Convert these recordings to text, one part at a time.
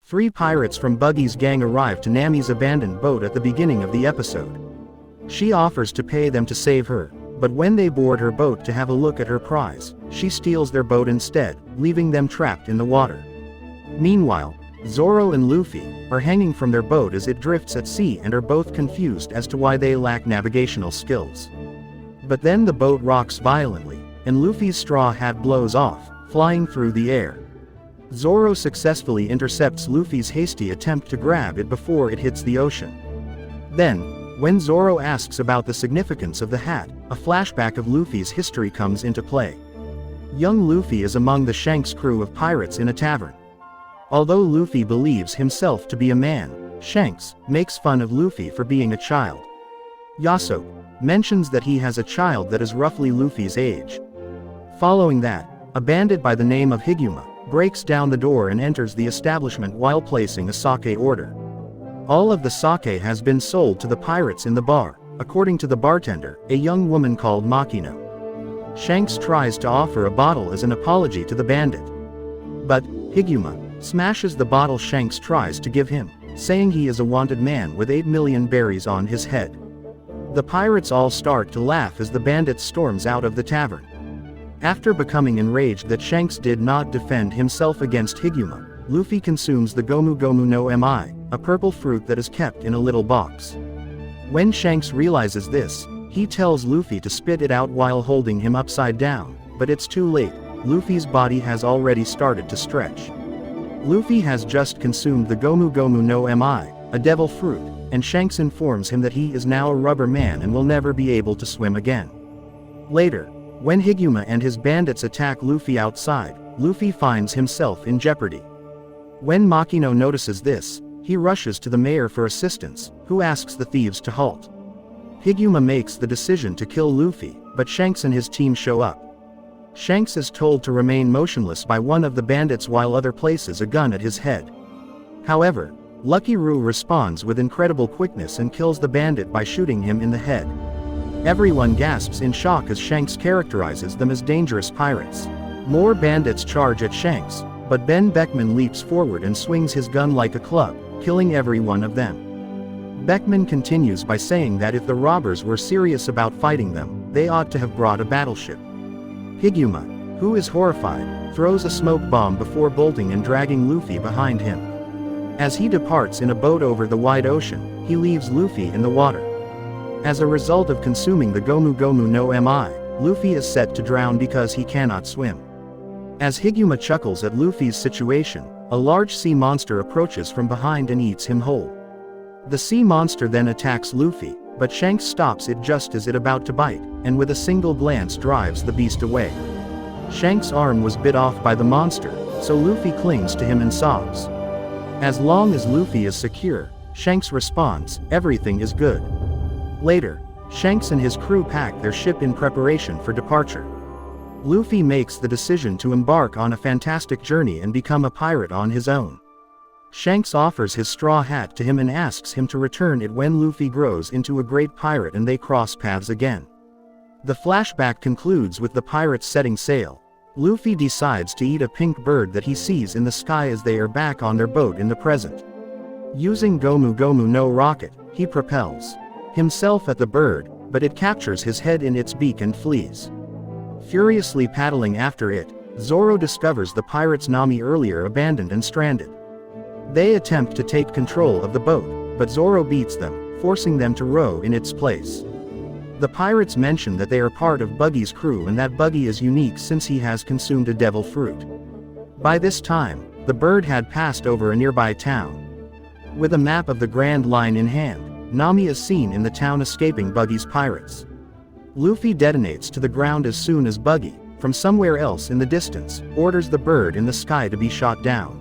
Three pirates from Buggy's gang arrive to Nami's abandoned boat at the beginning of the episode. She offers to pay them to save her, but when they board her boat to have a look at her prize, she steals their boat instead, leaving them trapped in the water. Meanwhile, Zoro and Luffy are hanging from their boat as it drifts at sea and are both confused as to why they lack navigational skills. But then the boat rocks violently, and Luffy's straw hat blows off, flying through the air. Zoro successfully intercepts Luffy's hasty attempt to grab it before it hits the ocean. Then, when Zoro asks about the significance of the hat, a flashback of Luffy's history comes into play. Young Luffy is among the Shanks crew of pirates in a tavern. Although Luffy believes himself to be a man, Shanks makes fun of Luffy for being a child. Yasoke mentions that he has a child that is roughly Luffy's age. Following that, a bandit by the name of Higuma breaks down the door and enters the establishment while placing a sake order. All of the sake has been sold to the pirates in the bar, according to the bartender, a young woman called Makino. Shanks tries to offer a bottle as an apology to the bandit. But Higuma smashes the bottle Shanks tries to give him, saying he is a wanted man with 8 million berries on his head. The pirates all start to laugh as the bandit storms out of the tavern. After becoming enraged that Shanks did not defend himself against Higuma, Luffy consumes the Gomu Gomu no Mi, a purple fruit that is kept in a little box. When Shanks realizes this, he tells Luffy to spit it out while holding him upside down, but it's too late. Luffy's body has already started to stretch. Luffy has just consumed the Gomu Gomu no Mi, a devil fruit, and Shanks informs him that he is now a rubber man and will never be able to swim again. Later, when Higuma and his bandits attack Luffy outside, Luffy finds himself in jeopardy. When Makino notices this, he rushes to the mayor for assistance, who asks the thieves to halt. Higuma makes the decision to kill Luffy, but Shanks and his team show up. Shanks is told to remain motionless by one of the bandits while other places a gun at his head. However, Lucky Roo responds with incredible quickness and kills the bandit by shooting him in the head. Everyone gasps in shock as Shanks characterizes them as dangerous pirates. More bandits charge at Shanks, but Ben Beckman leaps forward and swings his gun like a club, killing every one of them. Beckman continues by saying that if the robbers were serious about fighting them, they ought to have brought a battleship. Higuma, who is horrified, throws a smoke bomb before bolting and dragging Luffy behind him. As he departs in a boat over the wide ocean, he leaves Luffy in the water. As a result of consuming the Gomu Gomu no Mi, Luffy is set to drown because he cannot swim. As Higuma chuckles at Luffy's situation, a large sea monster approaches from behind and eats him whole. The sea monster then attacks Luffy, but Shanks stops it just as it about to bite, and with a single glance drives the beast away. Shanks' arm was bit off by the monster, so Luffy clings to him and sobs. As long as Luffy is secure, Shanks responds, "Everything is good." Later, Shanks and his crew pack their ship in preparation for departure. Luffy makes the decision to embark on a fantastic journey and become a pirate on his own. Shanks offers his straw hat to him and asks him to return it when Luffy grows into a great pirate and they cross paths again. The flashback concludes with the pirates setting sail. Luffy decides to eat a pink bird that he sees in the sky as they are back on their boat in the present. Using Gomu Gomu no rocket, he propels himself at the bird, but it captures his head in its beak and flees. Furiously paddling after it, Zoro discovers the pirates Nami earlier abandoned and stranded. They attempt to take control of the boat, but Zoro beats them, forcing them to row in its place. The pirates mention that they are part of Buggy's crew and that Buggy is unique since he has consumed a devil fruit. By this time, the bird had passed over a nearby town. With a map of the Grand Line in hand, Nami is seen in the town escaping Buggy's pirates. Luffy detonates to the ground as soon as Buggy, from somewhere else in the distance, orders the bird in the sky to be shot down.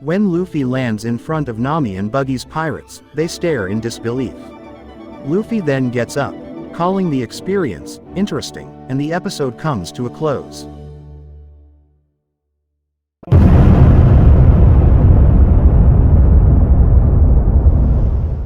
When Luffy lands in front of Nami and Buggy's pirates, they stare in disbelief. Luffy then gets up, calling the experience interesting, and the episode comes to a close.